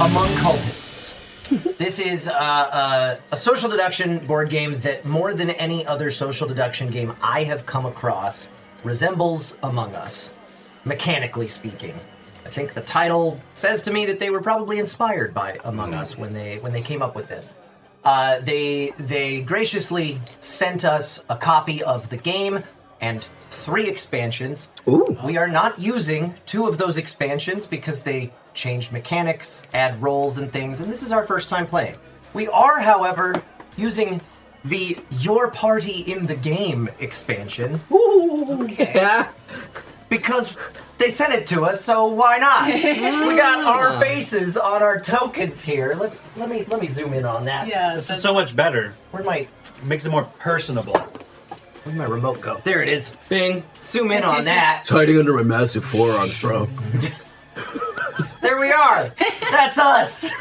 Among Cultists. This is a social deduction board game that, more than any other social deduction game I have come across, resembles Among Us, mechanically speaking. I think the title says to me that they were probably inspired by Among Us when they came up with this. They graciously sent us a copy of the game and 3 expansions. Ooh. We are not using 2 of those expansions because they changed mechanics, add roles and things, and this is our first time playing. We are, however, using the Your Party in the Game expansion. Ooh. Okay. Because they sent it to us, so why not? We got our faces on our tokens here. Let me zoom in on that. Yeah, This is so much better. Where'd my It makes it more personable. where'd my remote go? There it is. Bing. Zoom in on that. It's hiding under my massive forearms, bro. There we are. That's us.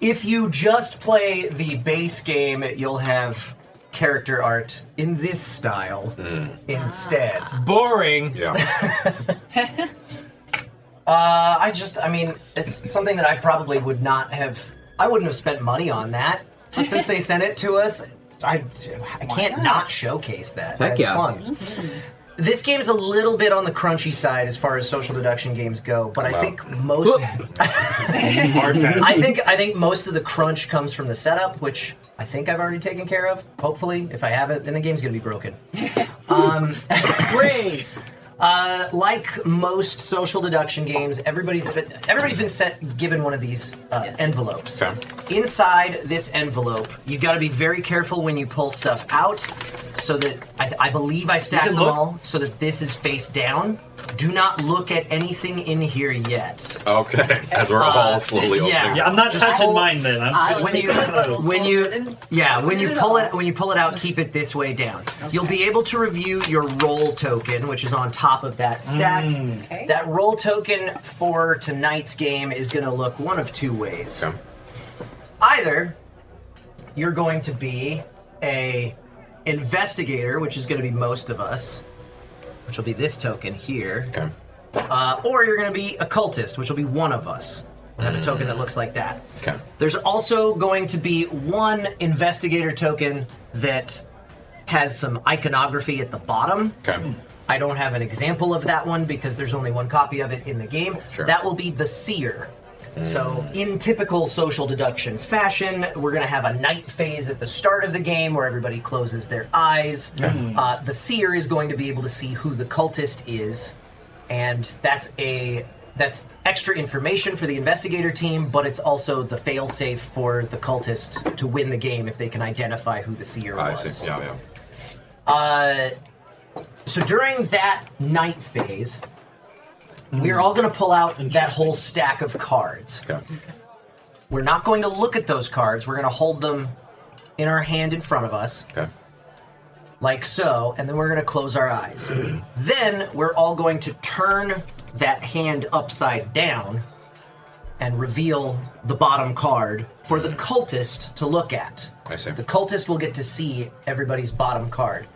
If you just play the base game, you'll have character art in this style instead. Boring. Yeah. I mean, it's something that I probably would not have. I wouldn't have spent money on that. But since they sent it to us, I can't not showcase that. Heck That's yeah. fun. This game is a little bit on the crunchy side as far as social deduction games go, but I think most Hard pass. I think most of the crunch comes from the setup, which I think I've already taken care of. Hopefully, if I haven't, then the game's gonna be broken. Great. Like most social deduction games, everybody's been given one of these envelopes. Okay. Inside this envelope, you've got to be very careful when you pull stuff out, so that I believe I stacked them look. all so that this is face down. Do not look at anything in here yet. Okay. As we're all slowly opening. yeah. Yeah, I'm not Just touching hold- mine then. I'm When you pull it out, keep it this way down. You'll be able to review your roll token, which is on top of that stack. Okay. That roll token for tonight's game is going to look one of 2 ways. Okay. Either you're going to be a investigator, which is going to be most of us, which will be this token here, Okay. or you're going to be a cultist, which will be one of us. We'll have a token that looks like that. Okay. There's also going to be one investigator token that has some iconography at the bottom. Okay. I don't have an example of that one because there's only one copy of it in the game. Sure. That will be the seer. So in typical social deduction fashion, we're going to have a night phase at the start of the game where everybody closes their eyes. The seer is going to be able to see who the cultist is, and that's extra information for the investigator team, but it's also the fail-safe for the cultist to win the game if they can identify who the seer I was. see. Yeah. So during that night phase, we're all going to pull out that whole stack of cards. Okay. We're not going to look at those cards. We're going to hold them in our hand in front of us, Okay. like so, and then we're going to close our eyes. Then we're all going to turn that hand upside down and reveal the bottom card for the cultist to look at. I see. The cultist will get to see everybody's bottom card.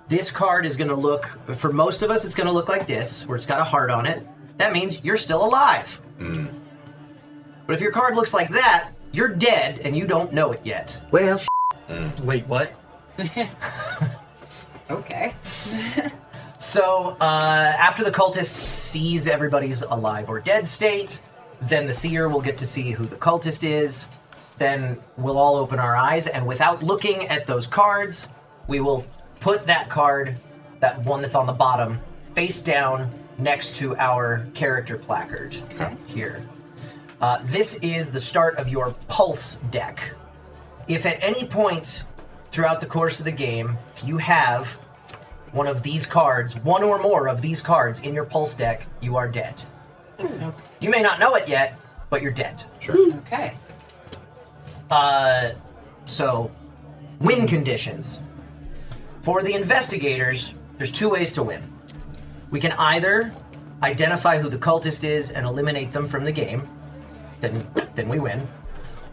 This card is going to look, for most of us, it's going to look like this, where it's got a heart on it. That means you're still alive. But if your card looks like that, you're dead and you don't know it yet. Well, Wait, what? Okay. So after the cultist sees everybody's alive or dead state, then the seer will get to see who the cultist is. Then we'll all open our eyes, and without looking at those cards, we will put that card, that one that's on the bottom, face down next to our character placard here. This is the start of your pulse deck. If at any point throughout the course of the game you have one of these cards, one or more of these cards in your pulse deck, you are dead. You may not know it yet, but you're dead. Sure. Okay. So, win conditions. For the investigators, there's 2 ways to win. We can either identify who the cultist is and eliminate them from the game, then we win.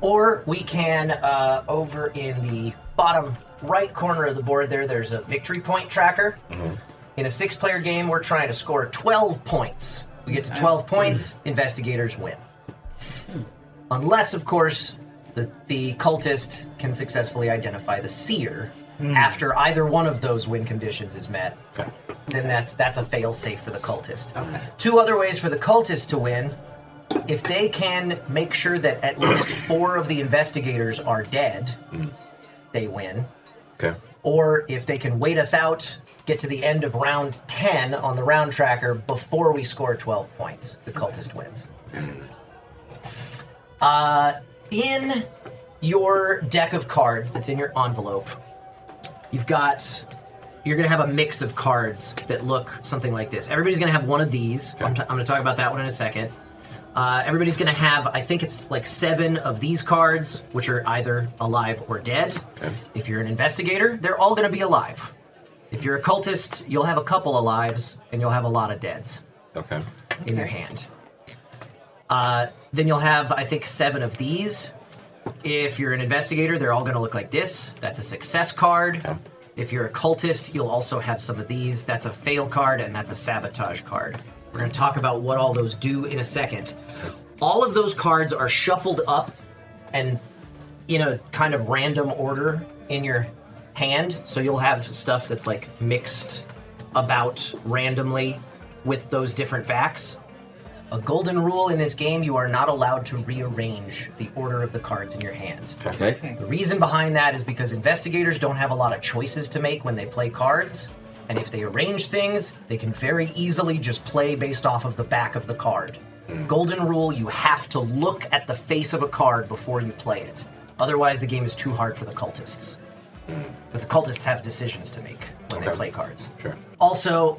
Or we can, over in the bottom right corner of the board there's a victory point tracker. In a 6-player game, we're trying to score 12 points We get to 12 points, investigators win. Unless, of course, the cultist can successfully identify the seer after either one of those win conditions is met. Okay. Then that's a fail-safe for the cultist. Okay. Two other ways for the cultist to win. If they can make sure that at least 4 of the investigators are dead, they win. Okay. Or if they can wait us out, get to the end of round 10 on the round tracker before we score 12 points, the cultist wins. In your deck of cards that's in your envelope, you're going to have a mix of cards that look something like this. Everybody's going to have one of these. Okay. I'm going to talk about that one in a second. Everybody's going to have, I think it's like 7 of these cards, which are either alive or dead. Okay. If you're an investigator, they're all going to be alive. If you're a cultist, you'll have a couple of lives, and you'll have a lot of deads Okay. in your hand. Then you'll have, I think, 7 of these. If you're an investigator, they're all going to look like this. That's a success card. Okay. If you're a cultist, you'll also have some of these. That's a fail card, and that's a sabotage card. We're going to talk about what all those do in a second. All of those cards are shuffled up and in a kind of random order in your hand. So you'll have stuff that's like mixed about randomly with those different backs. A golden rule in this game, you are not allowed to rearrange the order of the cards in your hand. Okay. The reason behind that is because investigators don't have a lot of choices to make when they play cards, and if they arrange things, they can very easily just play based off of the back of the card. Golden rule, you have to look at the face of a card before you play it. Otherwise, the game is too hard for the cultists. Because the cultists have decisions to make when they Okay. play cards. Sure. Also,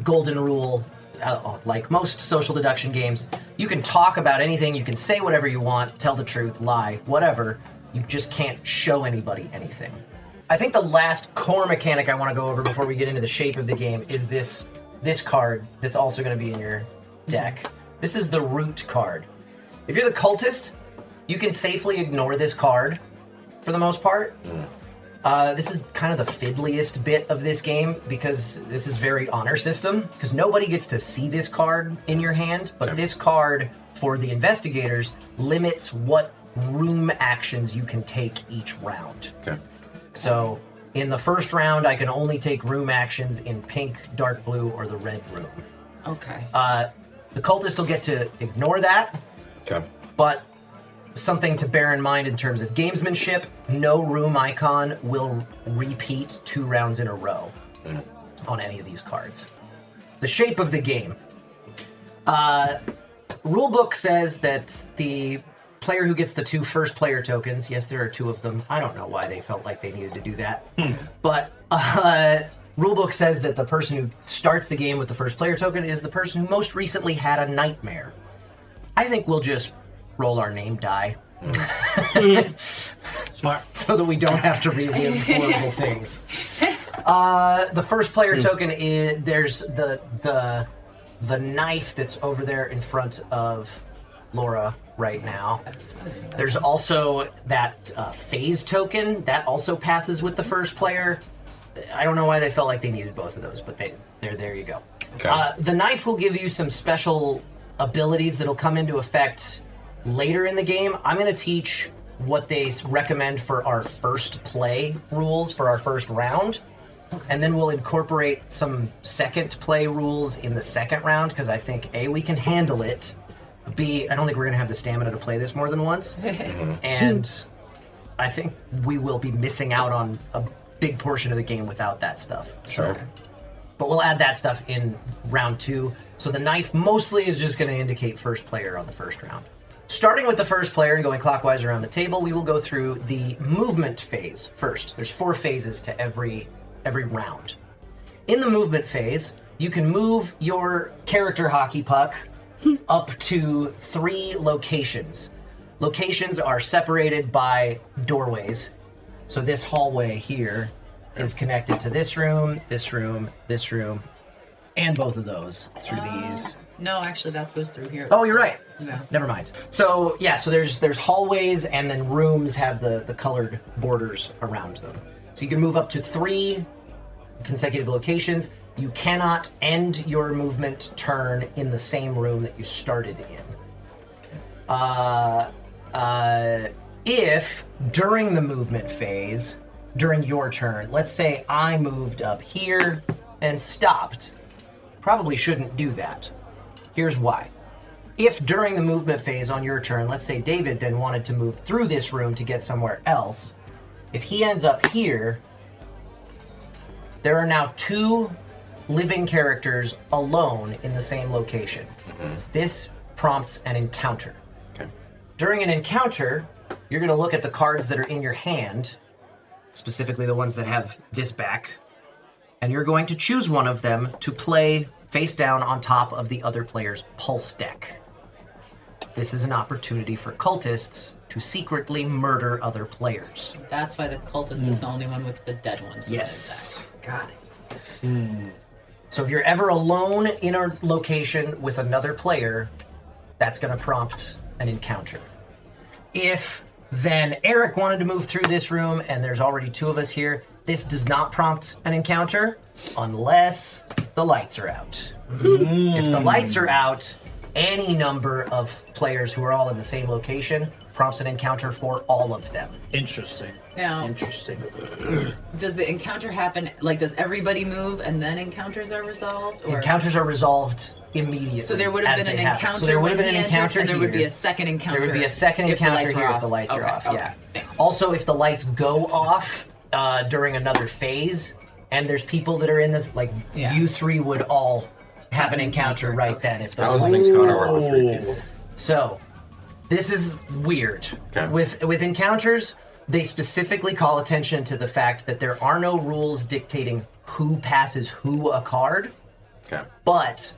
golden rule, like most social deduction games, you can talk about anything, you can say whatever you want, tell the truth, lie, whatever. You just can't show anybody anything. I think the last core mechanic I want to go over before we get into the shape of the game is this card that's also going to be in your deck. This is the root card. If you're the cultist, you can safely ignore this card for the most part. This is kind of the fiddliest bit of this game because this is very honor system, because nobody gets to see this card in your hand, but Okay. this card for the investigators limits what room actions you can take each round. Okay. So in the first round, I can only take room actions in pink, dark blue, or the red room. Okay. The cultist will get to ignore that, Okay. but something to bear in mind in terms of gamesmanship, no room icon will repeat 2 rounds in a row on any of these cards. The shape of the game. Rulebook says that the player who gets the 2 first player tokens, yes, there are 2 of them. I don't know why they felt like they needed to do that. But Rulebook says that the person who starts the game with the first player token is the person who most recently had a nightmare. I think we'll just roll our name die Smart. so that we don't have to relive horrible things. The first player token is there's the knife that's over there in front of Laura right now. There's also that phase token that also passes with the first player. I don't know why they felt like they needed both of those, but there you go. Okay. The knife will give you some special abilities that'll come into effect later in the game. I'm going to teach what they recommend for our first play rules for our first round, and then we'll incorporate some second play rules in the second round, because I think A, we can handle it, B, I don't think we're going to have the stamina to play this more than once, and I think we will be missing out on a big portion of the game without that stuff. Sure. But we'll add that stuff in round 2. So the knife mostly is just going to indicate first player on the first round. Starting with the first player and going clockwise around the table, we will go through the movement phase first. There's 4 phases to every round. In the movement phase, you can move your character hockey puck up to 3 locations. Locations are separated by doorways. So this hallway here is connected to this room, and both of those through these. No, actually, that goes through here. Oh, you're right. Yeah. Never mind. So yeah, so there's hallways, and then rooms have the colored borders around them. So you can move up to 3 consecutive locations. You cannot end your movement turn in the same room that you started in. If during the movement phase, during your turn, let's say I moved up here and stopped, probably shouldn't do that. Here's why. If during the movement phase on your turn, let's say David then wanted to move through this room to get somewhere else, if he ends up here, there are now 2 living characters alone in the same location. This prompts an encounter. Okay. During an encounter, you're going to look at the cards that are in your hand, specifically the ones that have this back, and you're going to choose one of them to play face down on top of the other player's pulse deck. This is an opportunity for cultists to secretly murder other players. That's why the cultist is the only one with the dead ones. Yes. Got it. So if you're ever alone in a location with another player, that's going to prompt an encounter. If then Eric wanted to move through this room and there's already 2 of us here, this does not prompt an encounter unless the lights are out. If the lights are out, any number of players who are all in the same location prompts an encounter for all of them. Interesting. Now, Interesting. does the encounter happen, like, does everybody move and then encounters are resolved? Or? Encounters are resolved immediately. So there would have as been an they happen. encounter. So there would have when been he an entered, encounter and there would be here. a second encounter. There would be a second if the encounter lights were here if off. the lights are off. Okay, Yeah. thanks. Also, if the lights go off during another phase, and there's people that are in this, like Yeah. you 3 would all have an encounter right then if How those does an lights. encounter work with 3 people? So, this is weird. Okay. With encounters, they specifically call attention to the fact that there are no rules dictating who passes who a card, Okay. but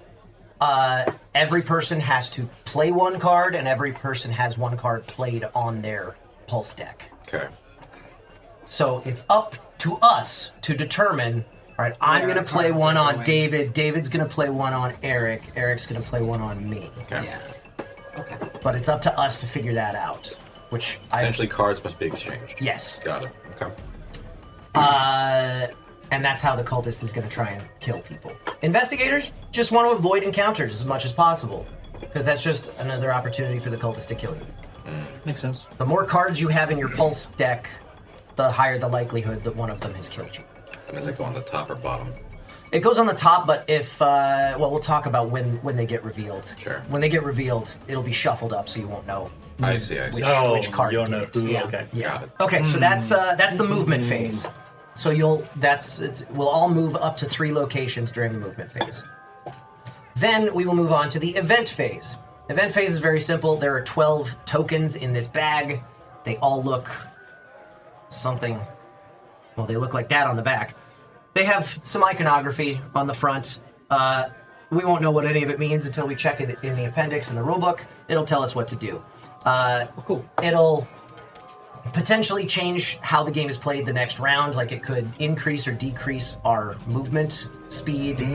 every person has to play 1 card, and every person has 1 card played on their pulse deck. Okay. So it's up to us to determine, all right, I'm Where going to play cards one are on going. David, David's going to play one on Eric, Eric's going to play one on me. Okay. Yeah. Okay. But it's up to us to figure that out, which Essentially, cards must be exchanged. Yes. Got it. Okay. And that's how the cultist is going to try and kill people. Investigators just want to avoid encounters as much as possible, because that's just another opportunity for the cultist to kill you. Makes sense. The more cards you have in your pulse deck, the higher the likelihood that one of them has killed you. And does it go on the top or bottom? It goes on the top, but if well, we'll talk about when they get revealed. Sure. When they get revealed, it'll be shuffled up, so you won't know. I see. I see. Which card you don't did know it. who. Yeah. Okay. Yeah. Got it. Okay, so that's the movement phase. So we'll all move up to 3 locations during the movement phase. Then we will move on to the event phase. Event phase is very simple. There are 12 tokens in this bag. They all look something. Well, they look like that on the back. They have some iconography on the front. We won't know what any of it means until we check it in the appendix in the rulebook. It'll tell us what to do. Cool. It'll potentially change how the game is played the next round. Like, it could increase or decrease our movement speed,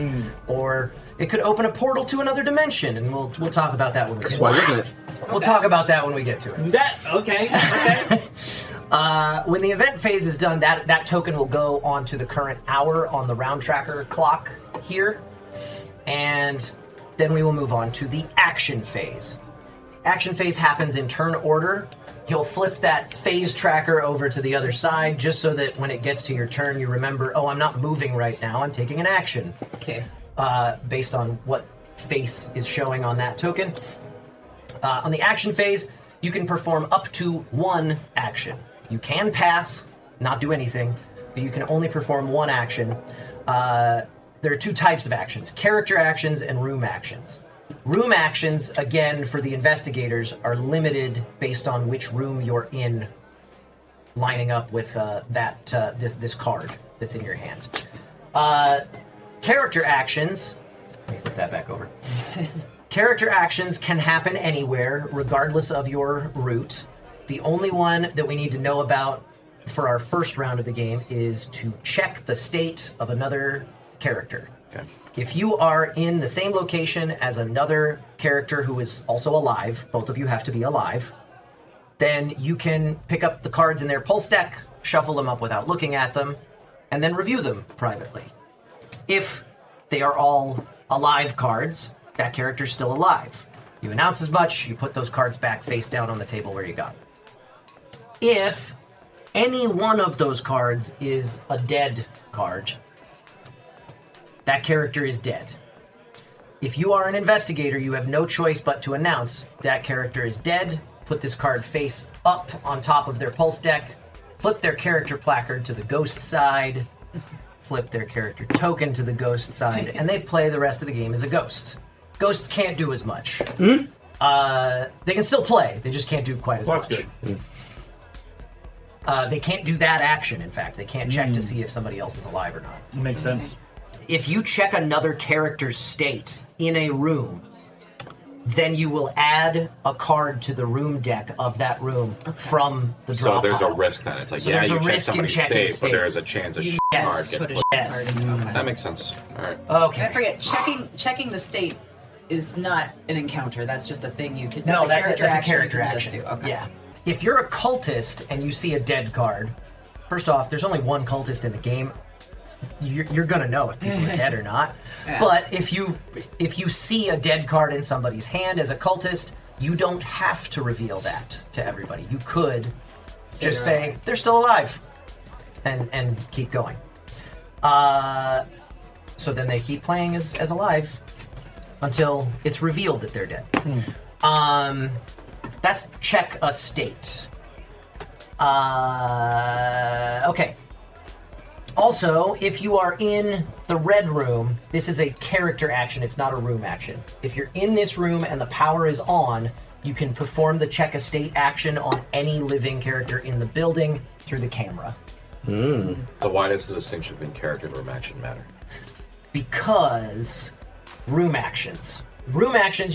or it could open a portal to another dimension, and we'll talk about that when we get Why to it. wouldn't it? We'll talk about that when we get to it. That okay. Okay. When the event phase is done, that token will go on to the current hour on the round tracker clock here, and then we will move on to the action phase. Action phase happens in turn order. You'll flip that phase tracker over to the other side just so that when it gets to your turn, you remember, oh, I'm not moving right now, I'm taking an action. Okay. Based on what face is showing on that token. On the action phase, you can perform up to 1 action. You can pass, not do anything, but you can only perform 1 action. There are 2 types of actions, character actions and room actions. Room actions, again, for the investigators, are limited based on which room you're in, lining up with this card that's in your hand. Character actions, let me flip that back over. Character actions can happen anywhere, regardless of your route. The only one that we need to know about for our first round of the game is to check the state of another character. Okay. If you are in the same location as another character who is also alive, both of you have to be alive, then you can pick up the cards in their pulse deck, shuffle them up without looking at them, and then review them privately. If they are all alive cards. That character's still alive. You announce as much, you put those cards back face down on the table where you got them. If any one of those cards is a dead card, that character is dead. If you are an investigator, you have no choice but to announce that character is dead, put this card face up on top of their pulse deck, flip their character placard to the ghost side, flip their character token to the ghost side, and they play the rest of the game as a ghost. Ghosts can't do as much. They can still play, they just can't do quite as much. Good. They can't do that action, in fact. They can't check to see if somebody else is alive or not. Makes sense. If you check another character's state in a room, then you will add a card to the room deck of that room from the draw So there's pile. a risk then. It's like, So yeah, there's a you check risk in somebody's checking state, but there is states. a chance a Yes. card gets Put a put. Yes. card in. Okay. That makes sense. All right. Okay. I forget, checking the state is not an encounter. That's just a thing you can. No, that's that's a character you can action. just do. Okay. Yeah. If you're a cultist and you see a dead card, first off, there's only one cultist in the game. You're gonna know if people are dead or not. Yeah. But if you see a dead card in somebody's hand as a cultist, you don't have to reveal that to everybody. You could just they're say alive. they're still alive, and keep going. So then they keep playing as alive until it's revealed that they're dead. That's check a state. Okay. Also, if you are in the red room, this is a character action, it's not a room action. If you're in this room and the power is on, you can perform the check a state action on any living character in the building through the camera. So why does the distinction between character and room action matter? Because room actions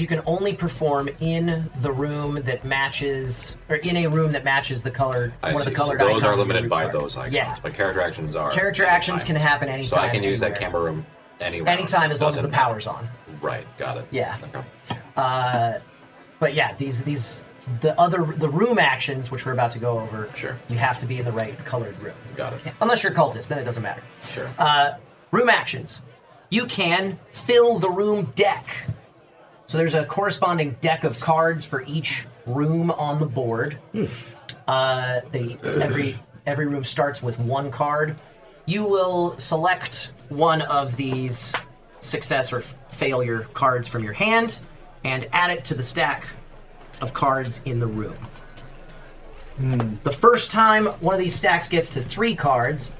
you can only perform in the room that matches, or in a room that matches the color, I one see. of the colored So icons. those are of your limited room by card. those icons, Yeah. but character actions are. Character anytime. actions can happen anytime. So I can use that anywhere. camera room anywhere. Anytime as long as the Doesn't matter. power's on. Right, got it. Yeah. Okay. But yeah, the room actions, which we're about to go over, Sure. you have to be in the right colored room. Got it. Unless you're cultist, then it doesn't matter. Sure. Room actions. You can fill the room deck. So there's a corresponding deck of cards for each room on the board. Every room starts with one card. You will select one of these success or failure cards from your hand and add it to the stack of cards in the room. The first time one of these stacks gets to 3 cards,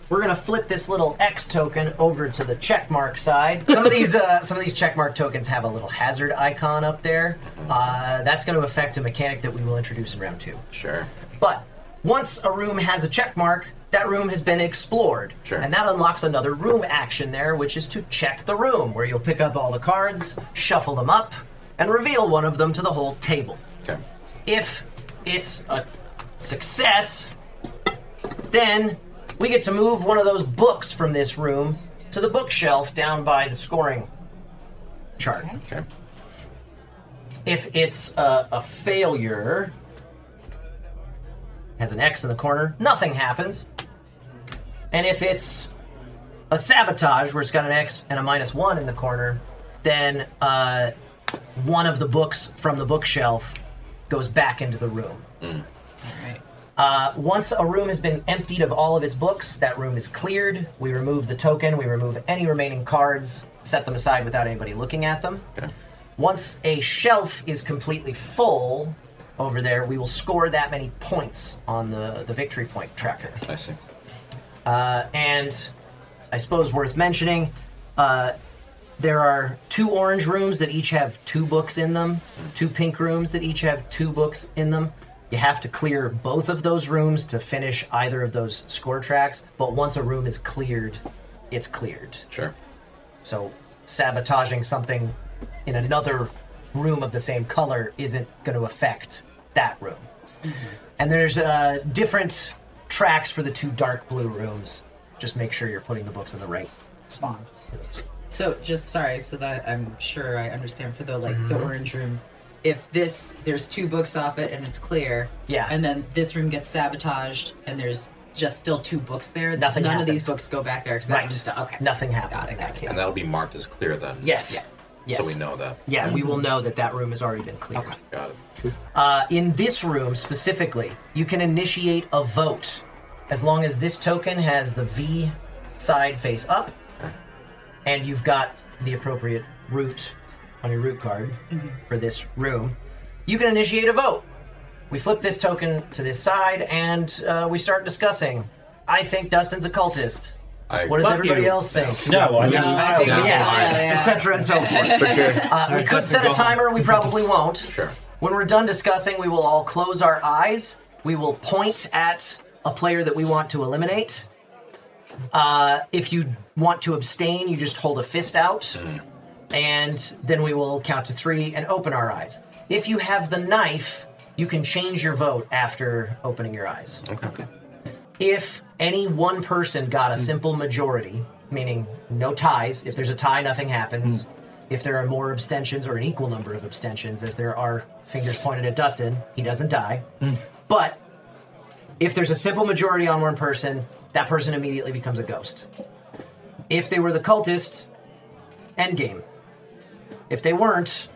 we're gonna flip this little X token over to the checkmark side. Some of these checkmark tokens have a little hazard icon up there. That's going to affect a mechanic that we will introduce in round 2. Sure. But once a room has a checkmark, that room has been explored. Sure. And that unlocks another room action there, which is to check the room, where you'll pick up all the cards, shuffle them up, and reveal one of them to the whole table. Okay. If it's a success, then we get to move one of those books from this room to the bookshelf down by the scoring chart. Okay. If it's a failure, has an X in the corner, nothing happens. And if it's a sabotage, where it's got an X and a -1 in the corner, then one of the books from the bookshelf goes back into the room. All right. Once a room has been emptied of all of its books, that room is cleared. We remove the token, we remove any remaining cards, set them aside without anybody looking at them. Okay. Once a shelf is completely full over there, we will score that many points on the victory point tracker. I see. And I suppose worth mentioning, there are 2 orange rooms that each have 2 books in them, 2 pink rooms that each have 2 books in them. You have to clear both of those rooms to finish either of those score tracks, but once a room is cleared, it's cleared. Sure. So sabotaging something in another room of the same color isn't going to affect that room. And there's different tracks for the 2 dark blue rooms. Just make sure you're putting the books in the right spot. So just sorry, so that I'm sure I understand for the the orange room. If there's 2 books off it and it's clear, Yeah. and then this room gets sabotaged and there's just still 2 books there. Nothing None of happens. these books go back there because that Right. one just okay. Nothing happens Got it, in that got it. case. And that'll be marked as clear then. Yes. Yeah. Yes. So we know that. Yeah, we will know that room has already been cleared. Okay. Got it. In this room specifically, you can initiate a vote as long as this token has the V side face up and you've got the appropriate route on your route card for this room. You can initiate a vote. We flip this token to this side and we start discussing. I think Dustin's a cultist. What does Fuck everybody you. else think? No, I mean, I think Yeah, etc. and so forth. For sure. We could set a timer, we probably won't. Sure. When we're done discussing, we will all close our eyes. We will point at a player that we want to eliminate. If you want to abstain, you just hold a fist out. And then we will count to 3 and open our eyes. If you have the knife, you can change your vote after opening your eyes. Okay. If any one person got a simple majority, meaning no ties, if there's a tie, nothing happens. If there are more abstentions or an equal number of abstentions, as there are fingers pointed at Dustin, he doesn't die. But if there's a simple majority on one person, that person immediately becomes a ghost. If they were the cultist, endgame. If they weren't,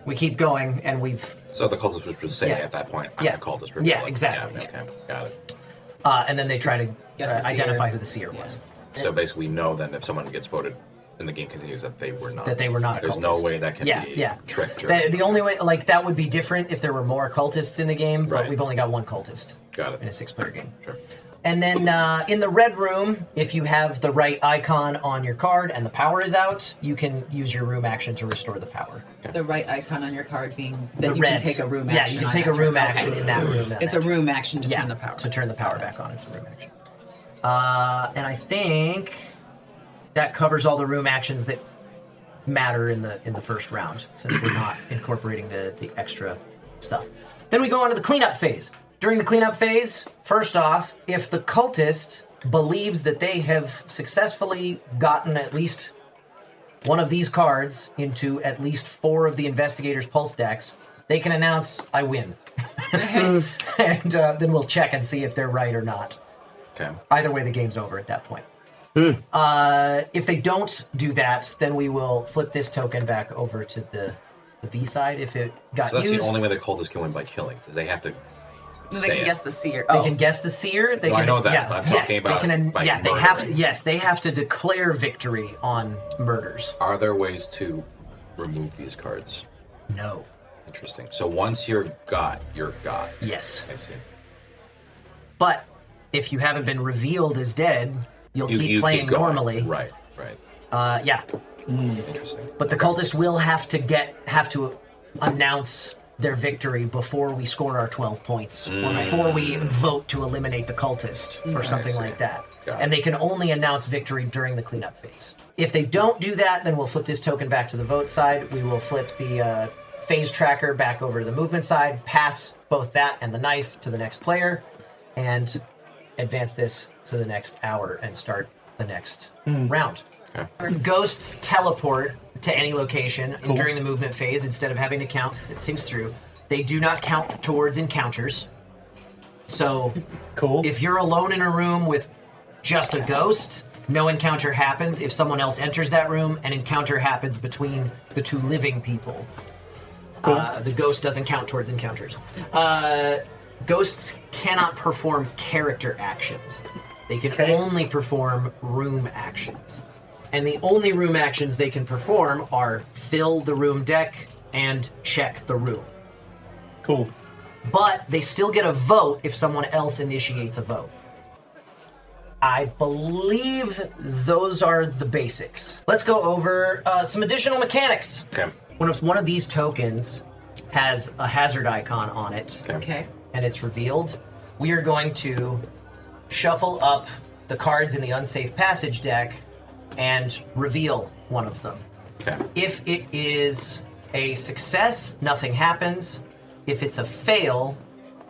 we keep going and we've... So the cultist would just say Yeah. at that point, I'm Yeah. the cultist. Yeah, reveal it. exactly. Yeah, okay, got it. and then they try to Guess the seer. identify who the seer was. So basically, we know then if someone gets voted and the game continues that they were not. That they were not a There's cultist. no way that can be tricked. Or, The only way, like, that would be different if there were more cultists in the game, but Right. we've only got one cultist Got in a it. 6-player game. Sure. And then in the red room, if you have the right icon on your card and the power is out, you can use your room action to restore the power. The right icon on your card being The that you red. can take a room Yeah, action. you can on take that a room turn. action Okay. in that room. It's a room action to turn the power. To turn the power back on. It's a room action. And I think that covers all the room actions that matter in the first round, since we're not incorporating the extra stuff. Then we go on to the cleanup phase. During the cleanup phase, first off, if the cultist believes that they have successfully gotten at least one of these cards into at least 4 of the investigator's pulse decks, they can announce, I win. And then we'll check and see if they're right or not. Okay. Either way, the game's over at that point. If they don't do that, then we will flip this token back over to the V side if it got So that's used. the only way the cultists can win by killing, because they have to. No, say they can it. guess the seer. They Oh, can guess the seer. They No, can, I know that. Yeah, I'm yes, talking about they can. by Yeah, they have to. murdering. Yes, they have to declare victory on murders. Are there ways to remove these cards? No. Interesting. So once you're got, you're got. Yes. I see. But if you haven't been revealed as dead, you'll keep playing going. normally. Right. Right. Yeah. Interesting. But the cultist will have to announce their victory before we score our 12 points, or before we vote to eliminate the cultist, or something see. like that. Got And it. they can only announce victory during the cleanup phase. If they don't do that, then we'll flip this token back to the vote side. We will flip the phase tracker back over to the movement side, pass both that and the knife to the next player, and advance this to the next hour and start the next round. Okay. Ghosts teleport to any location during the movement phase instead of having to count things through. They do not count towards encounters. So Cool. if you're alone in a room with just a ghost, no encounter happens. If someone else enters that room, an encounter happens between the 2 living people. The ghost doesn't count towards encounters. Ghosts cannot perform character actions. They can only perform room actions. And the only room actions they can perform are fill the room deck and check the room. Cool. But they still get a vote if someone else initiates a vote. I believe those are the basics. Let's go over some additional mechanics. Okay. One of these tokens has a hazard icon on it, okay. and it's revealed. We are going to shuffle up the cards in the Unsafe Passage deck and reveal one of them. Okay. If it is a success, nothing happens. If it's a fail,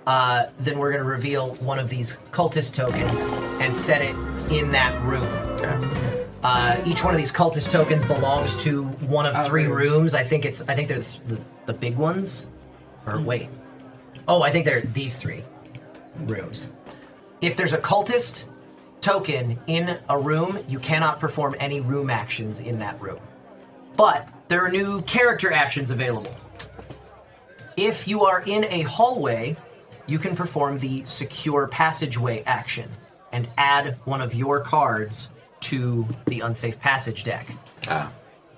then we're going to reveal one of these cultist tokens and set it in that room. Okay. Each one of these cultist tokens belongs to one of 3 rooms. I think they're the big ones. Or wait. Oh, I think they're these 3 rooms. If there's a cultist token in a room, you cannot perform any room actions in that room. But there are new character actions available. If you are in a hallway, you can perform the secure passageway action and add one of your cards to the Unsafe Passage deck.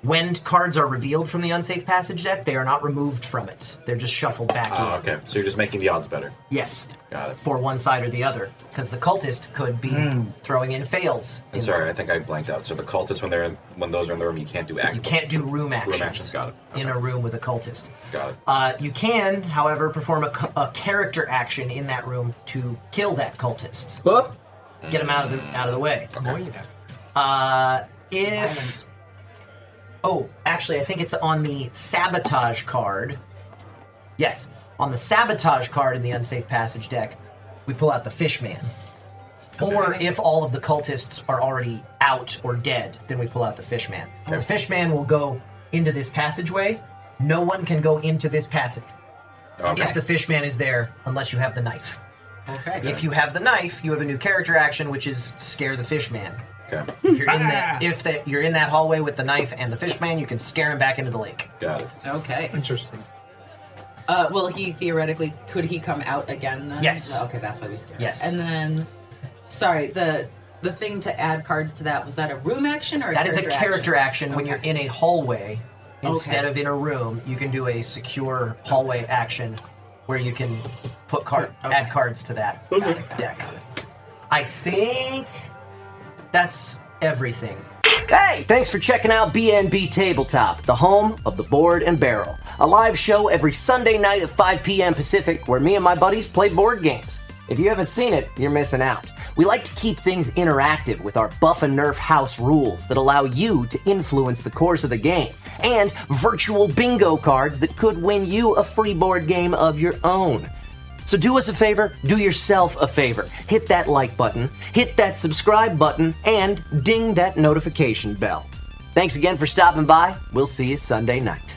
When cards are revealed from the Unsafe Passage deck, they are not removed from it. They're just shuffled back in. Okay, so you're just making the odds better. Yes. Got it. For one side or the other. Because the cultist could be throwing in fails. And sorry, I think I blanked out. So the cultists, when those are in the room, you can't do actions. You can't do room actions. Room actions, got it. In a room with a cultist. Got it. You can, however, perform a character action in that room to kill that cultist. What? Get him out of the way. Okay. If... Oh, actually, I think it's on the Sabotage card. Yes, on the Sabotage card in the Unsafe Passage deck, we pull out the Fishman. Or if all of the cultists are already out or dead, then we pull out the Fishman. The Fishman will go into this passageway. No one can go into this passage if the Fishman is there, unless you have the knife. Okay. If you have the knife, you have a new character action, which is Scare the Fishman. Okay. If you're in that hallway with the knife and the Fishman, you can scare him back into the lake. Got it. Okay. Interesting. Well, could he come out again then? Yes. Okay, that's why we scared. Yes. And then, sorry, the thing to add cards to that, was that a room action or a That is character a character action when you're in a hallway instead of in a room. You can do a secure hallway action where you can put add cards to that deck. I think that's everything. Hey, thanks for checking out BNB Tabletop, the home of the Board and Barrel, a live show every Sunday night at 5 p.m. Pacific where me and my buddies play board games. If you haven't seen it, you're missing out. We like to keep things interactive with our Buff and Nerf house rules that allow you to influence the course of the game, and virtual bingo cards that could win you a free board game of your own. So do us a favor, do yourself a favor. Hit that like button, hit that subscribe button, and ding that notification bell. Thanks again for stopping by. We'll see you Sunday night.